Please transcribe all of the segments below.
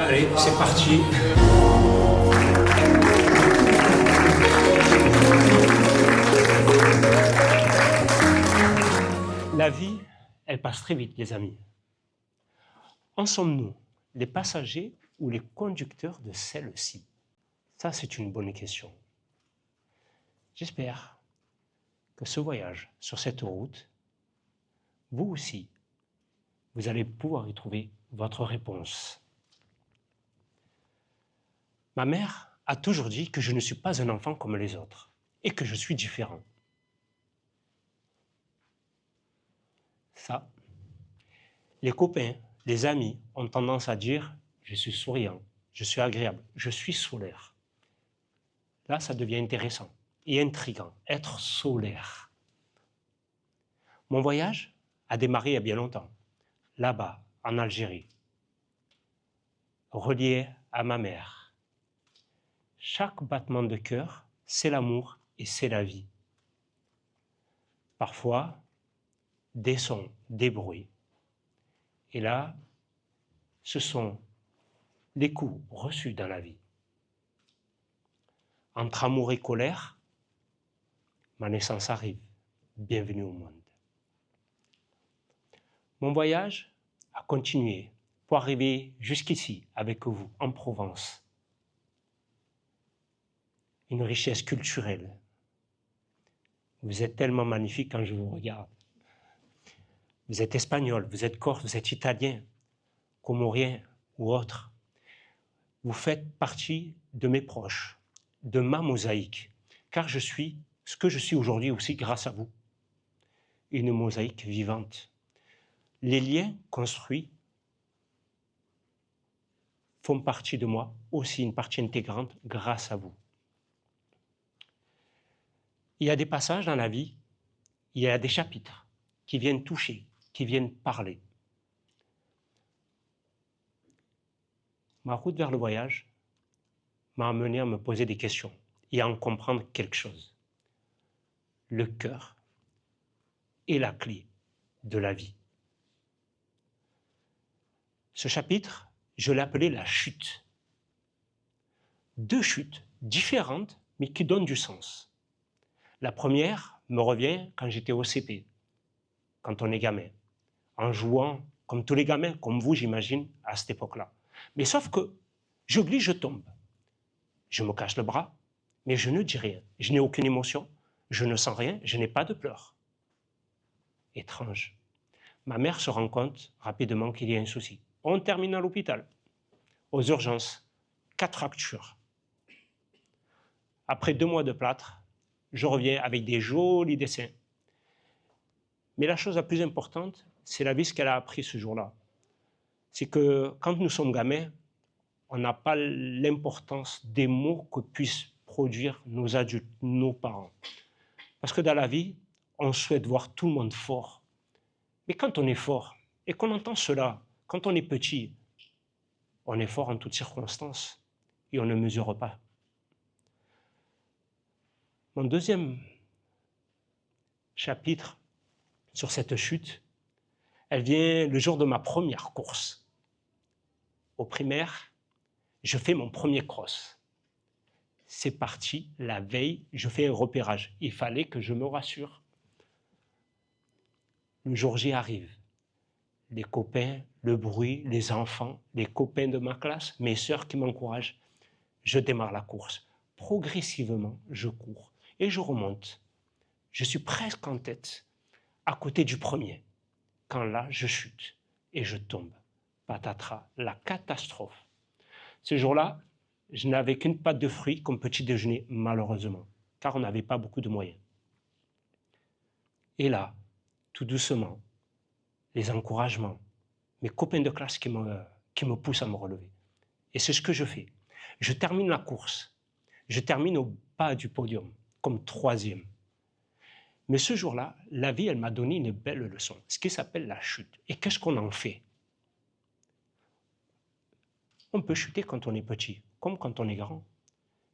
Allez, c'est parti. La vie, elle passe très vite, les amis. En sommes-nous les passagers ou les conducteurs de celle-ci? Ça, c'est une bonne question. J'espère que ce voyage sur cette route, vous aussi, vous allez pouvoir y trouver votre réponse. Ma mère a toujours dit que je ne suis pas un enfant comme les autres et que je suis différent. Ça, les copains, les amis ont tendance à dire « je suis souriant, je suis agréable, je suis solaire ». Là, ça devient intéressant et intriguant, être solaire. Mon voyage a démarré il y a bien longtemps, là-bas, en Algérie, relié à ma mère. Chaque battement de cœur, c'est l'amour et c'est la vie. Parfois, des sons, des bruits. Et là, ce sont les coups reçus dans la vie. Entre amour et colère, ma naissance arrive. Bienvenue au monde. Mon voyage a continué pour arriver jusqu'ici avec vous, en Provence. Une richesse culturelle. Vous êtes tellement magnifique quand je vous regarde. Vous êtes espagnol, vous êtes corse, vous êtes italien, comorien ou autre. Vous faites partie de mes proches, de ma mosaïque, car je suis ce que je suis aujourd'hui aussi grâce à vous. Une mosaïque vivante. Les liens construits font partie de moi, aussi une partie intégrante grâce à vous. Il y a des passages dans la vie, il y a des chapitres qui viennent toucher, qui viennent parler. Ma route vers le voyage m'a amené à me poser des questions et à en comprendre quelque chose. Le cœur est la clé de la vie. Ce chapitre, je l'ai appelé la chute. Deux chutes différentes, mais qui donnent du sens. La première me revient quand j'étais au CP, quand on est gamin, en jouant comme tous les gamins, comme vous, j'imagine, à cette époque-là. Mais sauf que je glisse, je tombe. Je me cache le bras, mais je ne dis rien. Je n'ai aucune émotion, je ne sens rien, je n'ai pas de pleurs. Étrange. Ma mère se rend compte rapidement qu'il y a un souci. On termine à l'hôpital, aux urgences, 4 fractures. Après 2 mois de plâtre, je reviens avec des jolis dessins. Mais la chose la plus importante, c'est la vie, ce qu'elle a appris ce jour-là. C'est que quand nous sommes gamins, on n'a pas l'importance des mots que puissent produire nos adultes, nos parents. Parce que dans la vie, on souhaite voir tout le monde fort. Mais quand on est fort, et qu'on entend cela, quand on est petit, on est fort en toutes circonstances et on ne mesure pas. Mon deuxième chapitre sur cette chute, elle vient le jour de ma première course. Au primaire, je fais mon premier cross. C'est parti, la veille, je fais un repérage. Il fallait que je me rassure. Le jour J arrive. Les copains, le bruit, les enfants, les copains de ma classe, mes sœurs qui m'encouragent. Je démarre la course. Progressivement, je cours et je remonte. Je suis presque en tête, à côté du premier. Quand là, je chute et je tombe. Patatras, la catastrophe. Ce jour-là, je n'avais qu'une pâte de fruits comme petit déjeuner, malheureusement, car on n'avait pas beaucoup de moyens. Et là, tout doucement, les encouragements, mes copains de classe qui me poussent à me relever. Et c'est ce que je fais. Je termine la course. Je termine au bas du podium, comme 3e. Mais ce jour-là, la vie, elle m'a donné une belle leçon, ce qui s'appelle la chute. Et qu'est-ce qu'on en fait? On peut chuter quand on est petit, comme quand on est grand.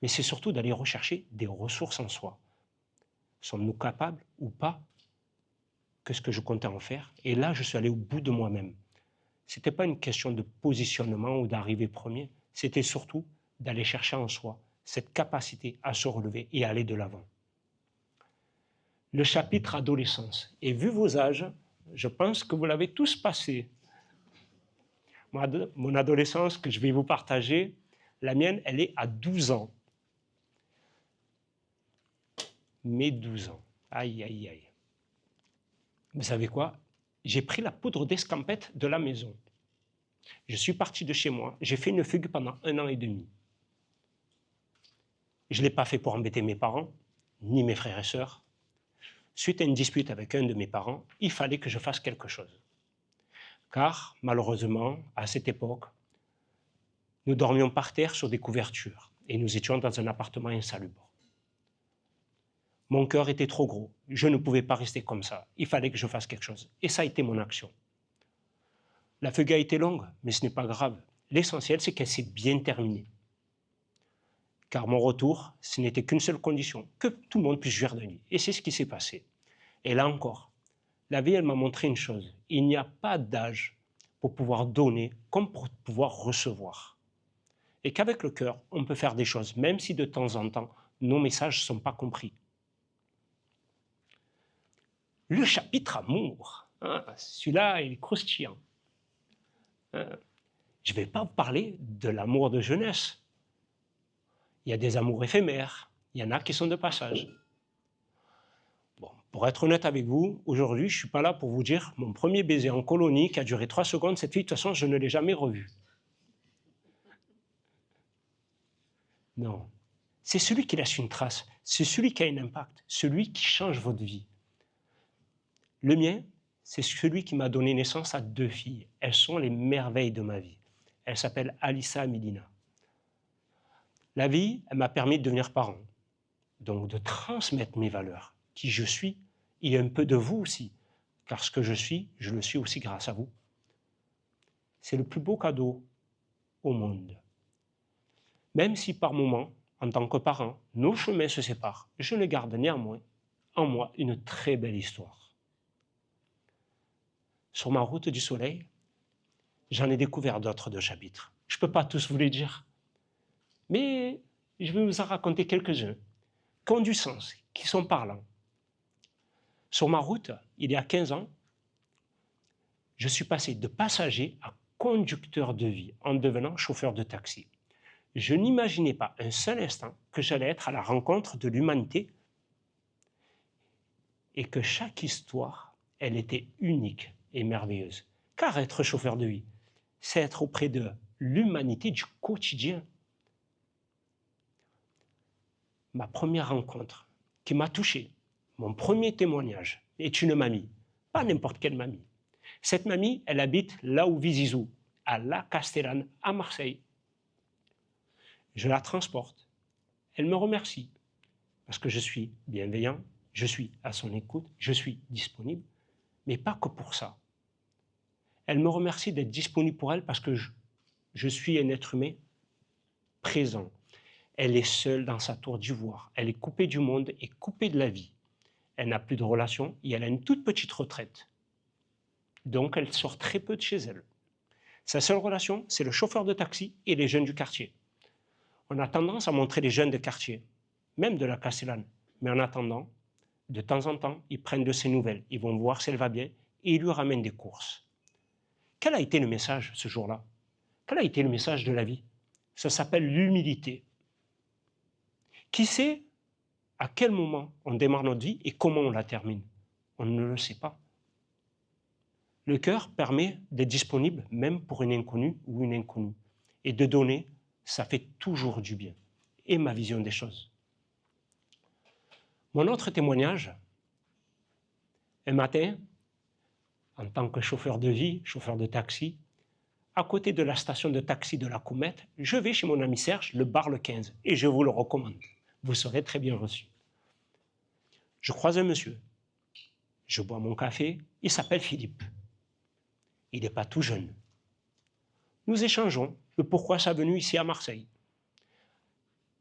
Mais c'est surtout d'aller rechercher des ressources en soi. Sommes-nous capables ou pas? Qu'est-ce que je comptais en faire? Et là, je suis allé au bout de moi-même. ce n'était pas une question de positionnement ou d'arriver premier, c'était surtout d'aller chercher en soi cette capacité à se relever et aller de l'avant. Le chapitre adolescence. Et vu vos âges, je pense que vous l'avez tous passé. Mon adolescence que je vais vous partager, la mienne, elle est à 12 ans. Mes 12 ans. Aïe, aïe, aïe. Vous savez quoi? J'ai pris la poudre d'escampette de la maison. Je suis parti de chez moi. J'ai fait une fugue pendant 1 an et demi. Je ne l'ai pas fait pour embêter mes parents, ni mes frères et sœurs. Suite à une dispute avec un de mes parents, il fallait que je fasse quelque chose. Car, malheureusement, à cette époque, nous dormions par terre sur des couvertures et nous étions dans un appartement insalubre. Mon cœur était trop gros, je ne pouvais pas rester comme ça, il fallait que je fasse quelque chose. Et ça a été mon action. La fugue a été longue, mais ce n'est pas grave. L'essentiel, c'est qu'elle s'est bien terminée. Car mon retour, ce n'était qu'une seule condition, que tout le monde puisse jouir de lui. Et c'est ce qui s'est passé. Et là encore, la vie, elle m'a montré une chose. Il n'y a pas d'âge pour pouvoir donner comme pour pouvoir recevoir. Et qu'avec le cœur, on peut faire des choses, même si de temps en temps, nos messages ne sont pas compris. Le chapitre amour, hein, celui-là, il est croustillant. Hein, je ne vais pas vous parler de l'amour de jeunesse. Il y a des amours éphémères, il y en a qui sont de passage. Bon, pour être honnête avec vous, aujourd'hui, je ne suis pas là pour vous dire mon premier baiser en colonie qui a duré 3 secondes, cette fille, de toute façon, je ne l'ai jamais revue. Non. C'est celui qui laisse une trace, c'est celui qui a un impact, celui qui change votre vie. Le mien, c'est celui qui m'a donné naissance à 2 filles. Elles sont les merveilles de ma vie. Elles s'appellent Alissa et Medina. La vie, elle m'a permis de devenir parent, donc de transmettre mes valeurs, qui je suis, et un peu de vous aussi, car ce que je le suis aussi grâce à vous. C'est le plus beau cadeau au monde. Même si par moments, en tant que parent, nos chemins se séparent, je ne garde néanmoins en moi une très belle histoire. Sur ma route du soleil, j'en ai découvert d'autres de chapitres. Je ne peux pas tous vous les dire, mais je vais vous en raconter quelques-uns qui ont du sens, qui sont parlants. Sur ma route, il y a 15 ans, je suis passé de passager à conducteur de vie en devenant chauffeur de taxi. Je n'imaginais pas un seul instant que j'allais être à la rencontre de l'humanité et que chaque histoire, elle était unique et merveilleuse. Car être chauffeur de vie, c'est être auprès de l'humanité du quotidien. Ma première rencontre qui m'a touché, mon premier témoignage, est une mamie, pas n'importe quelle mamie. Cette mamie, elle habite là où vit Zizou, à La Castellane, à Marseille. Je la transporte. Elle me remercie parce que je suis bienveillant, je suis à son écoute, je suis disponible, mais pas que pour ça. Elle me remercie d'être disponible pour elle parce que je suis un être humain présent. Elle est seule dans sa tour d'ivoire. Elle est coupée du monde et coupée de la vie. Elle n'a plus de relations et elle a une toute petite retraite. Donc elle sort très peu de chez elle. Sa seule relation, c'est le chauffeur de taxi et les jeunes du quartier. On a tendance à montrer les jeunes de quartier, même de la Castellane. Mais en attendant, de temps en temps, ils prennent de ses nouvelles. Ils vont voir si elle va bien et ils lui ramènent des courses. Quel a été le message ce jour-là? Quel a été le message de la vie? Ça s'appelle l'humilité. Qui sait à quel moment on démarre notre vie et comment on la termine? On ne le sait pas. Le cœur permet d'être disponible même pour une inconnue ou une inconnue. Et de donner, ça fait toujours du bien. Et ma vision des choses. Mon autre témoignage, un matin, en tant que chauffeur de vie, chauffeur de taxi, à côté de la station de taxi de la Comète, je vais chez mon ami Serge, le bar Le 15, et je vous le recommande. Vous serez très bien reçu. Je croise un monsieur. Je bois mon café. Il s'appelle Philippe. Il n'est pas tout jeune. Nous échangeons le pourquoi sa venue ici à Marseille.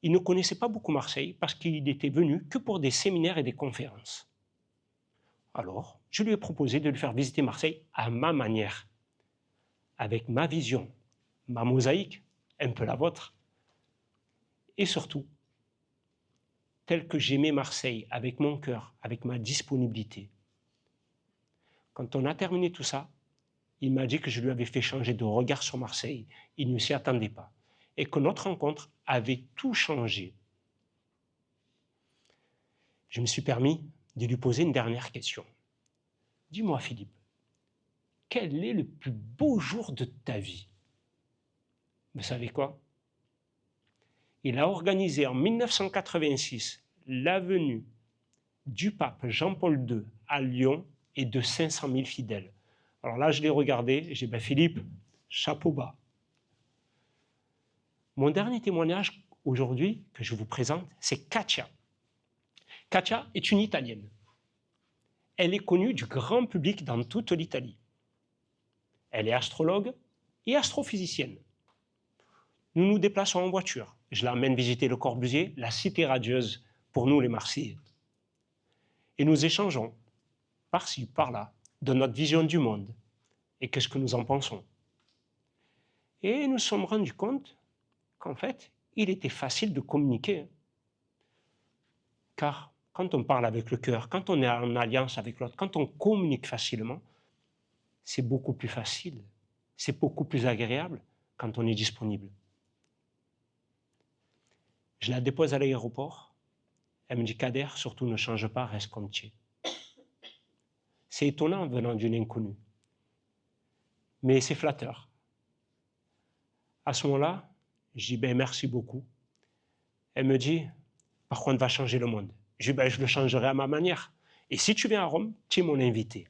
Il ne connaissait pas beaucoup Marseille parce qu'il n'était venu que pour des séminaires et des conférences. Alors, je lui ai proposé de lui faire visiter Marseille à ma manière. avec ma vision, ma mosaïque, un peu la vôtre, et surtout, tel que j'aimais Marseille, avec mon cœur, avec ma disponibilité. Quand on a terminé tout ça, il m'a dit que je lui avais fait changer de regard sur Marseille. Il ne s'y attendait pas. Et que notre rencontre avait tout changé. Je me suis permis de lui poser une dernière question. Dis-moi, Philippe, quel est le plus beau jour de ta vie? Vous savez quoi? Il a organisé en 1986 la venue du pape Jean-Paul II à Lyon et de 500 000 fidèles. Alors là, je l'ai regardé et j'ai dit, ben Philippe, chapeau bas. Mon dernier témoignage aujourd'hui que je vous présente, c'est Katia. Katia est une Italienne. Elle est connue du grand public dans toute l'Italie. Elle est astrologue et astrophysicienne. Nous nous déplaçons en voiture. Je l'emmène visiter le Corbusier, la cité radieuse pour nous les Marseillais. Et nous échangeons, par-ci, par-là, de notre vision du monde et qu'est-ce que nous en pensons. Et nous nous sommes rendus compte qu'en fait, il était facile de communiquer. Car quand on parle avec le cœur, quand on est en alliance avec l'autre, quand on communique facilement, c'est beaucoup plus facile, c'est beaucoup plus agréable quand on est disponible. Je la dépose à l'aéroport, elle me dit « Kader, surtout ne change pas, reste comme tu es ». C'est étonnant venant d'une inconnue, mais c'est flatteur. À ce moment-là, je dis « ben merci beaucoup ». Elle me dit « par contre, va changer le monde ». Je dis ben, « je le changerai à ma manière. Et si tu viens à Rome, tu es mon invité ».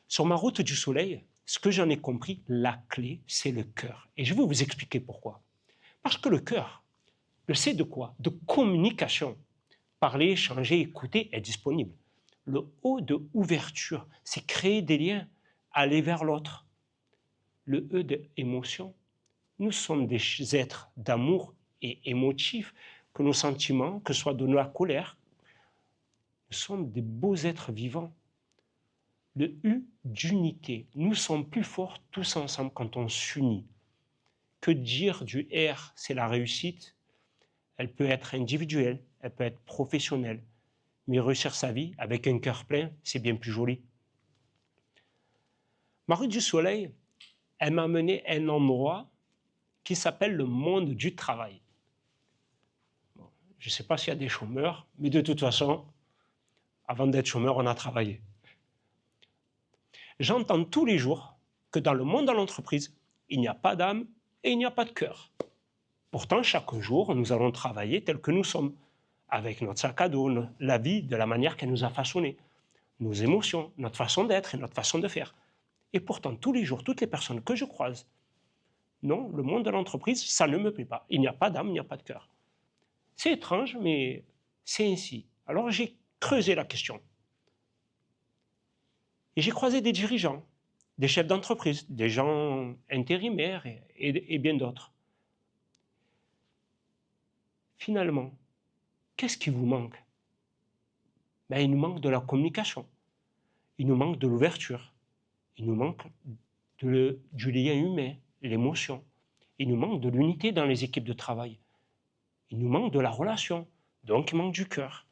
Sur ma route du soleil, ce que j'en ai compris, la clé, c'est le cœur. Et je vais vous expliquer pourquoi. Parce que le cœur, le C de quoi? De communication. Parler, échanger, écouter est disponible. Le O de ouverture, c'est créer des liens, aller vers l'autre. Le E de émotion, nous sommes des êtres d'amour et émotifs, que nos sentiments, que ce soit de la colère, nous sommes des beaux êtres vivants. Le U d'unité, nous sommes plus forts tous ensemble quand on s'unit. Que dire du R, c'est la réussite. Elle peut être individuelle, elle peut être professionnelle, mais réussir sa vie avec un cœur plein, c'est bien plus joli. Marie du Soleil, elle m'a mené à un endroit qui s'appelle le monde du travail. Bon, je ne sais pas s'il y a des chômeurs, mais de toute façon, avant d'être chômeur, on a travaillé. J'entends tous les jours que dans le monde de l'entreprise, il n'y a pas d'âme et il n'y a pas de cœur. Pourtant, chaque jour, nous allons travailler tel que nous sommes, avec notre sac à dos, la vie de la manière qu'elle nous a façonné, nos émotions, notre façon d'être et notre façon de faire. Et pourtant, tous les jours, toutes les personnes que je croise, non, le monde de l'entreprise, ça ne me plaît pas. Il n'y a pas d'âme, il n'y a pas de cœur. C'est étrange, mais c'est ainsi. Alors j'ai creusé la question. Et j'ai croisé des dirigeants, des chefs d'entreprise, des gens intérimaires et bien d'autres. Finalement, qu'est-ce qui vous manque? Ben, il nous manque de la communication, il nous manque de l'ouverture, il nous manque du lien humain, l'émotion, il nous manque de l'unité dans les équipes de travail, il nous manque de la relation, donc il manque du cœur.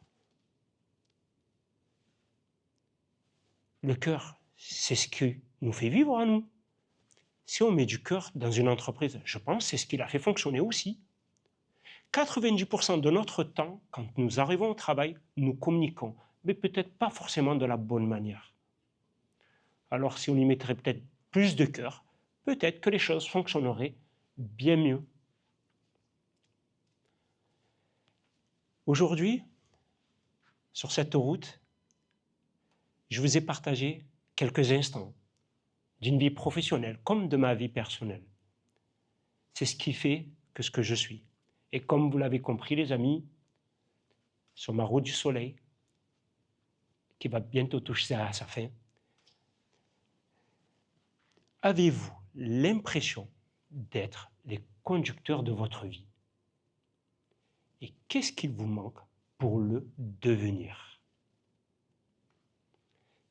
Le cœur, c'est ce qui nous fait vivre à nous. Si on met du cœur dans une entreprise, je pense que c'est ce qui la fait fonctionner aussi. 90% de notre temps, quand nous arrivons au travail, nous communiquons, mais peut-être pas forcément de la bonne manière. Alors si on y mettrait peut-être plus de cœur, peut-être que les choses fonctionneraient bien mieux. Aujourd'hui, sur cette route, je vous ai partagé quelques instants d'une vie professionnelle comme de ma vie personnelle. C'est ce qui fait que ce que je suis. Et comme vous l'avez compris, les amis, sur ma route du soleil, qui va bientôt toucher à sa fin, avez-vous l'impression d'être les conducteurs de votre vie? Et qu'est-ce qu'il vous manque pour le devenir?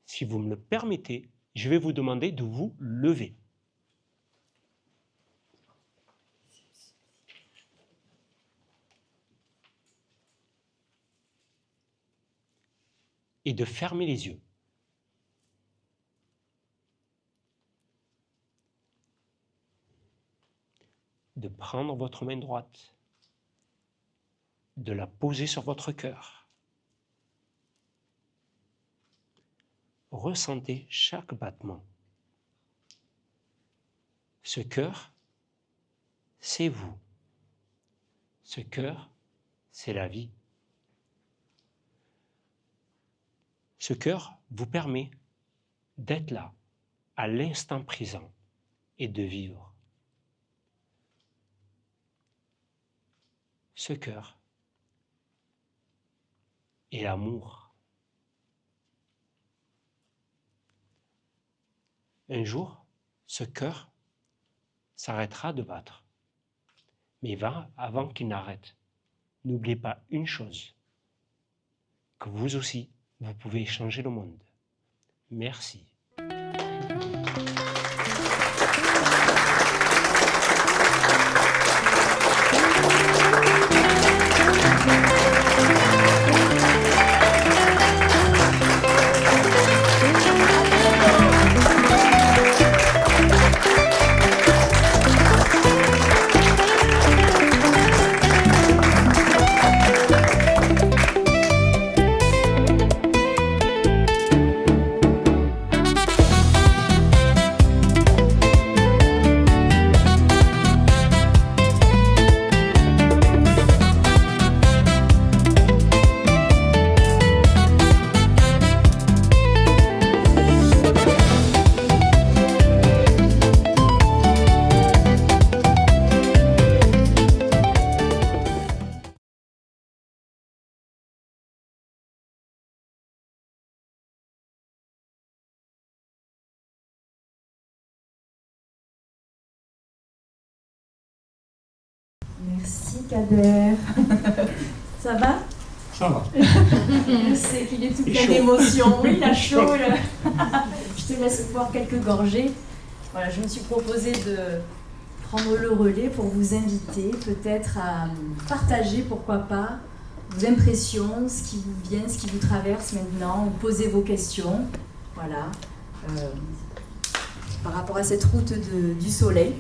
Si vous me le permettez, je vais vous demander de vous lever. et de fermer les yeux. De prendre votre main droite, de la poser sur votre cœur. Ressentez chaque battement. Ce cœur, c'est vous. Ce cœur, c'est la vie. Ce cœur vous permet d'être là, à l'instant présent, et de vivre. Ce cœur est l'amour. Un jour, ce cœur s'arrêtera de battre. Mais avant qu'il n'arrête, n'oubliez pas une chose, que vous aussi, vous pouvez changer le monde. Merci. Merci Kader. Ça va? Ça va. Je sais qu'il est tout plein d'émotions. Oui, il a chaud. Je te laisse boire quelques gorgées. Voilà, je me suis proposé de prendre le relais pour vous inviter peut-être à partager, pourquoi pas, vos impressions, ce qui vous vient, ce qui vous traverse maintenant, ou poser vos questions. Voilà. Par rapport à cette route du soleil.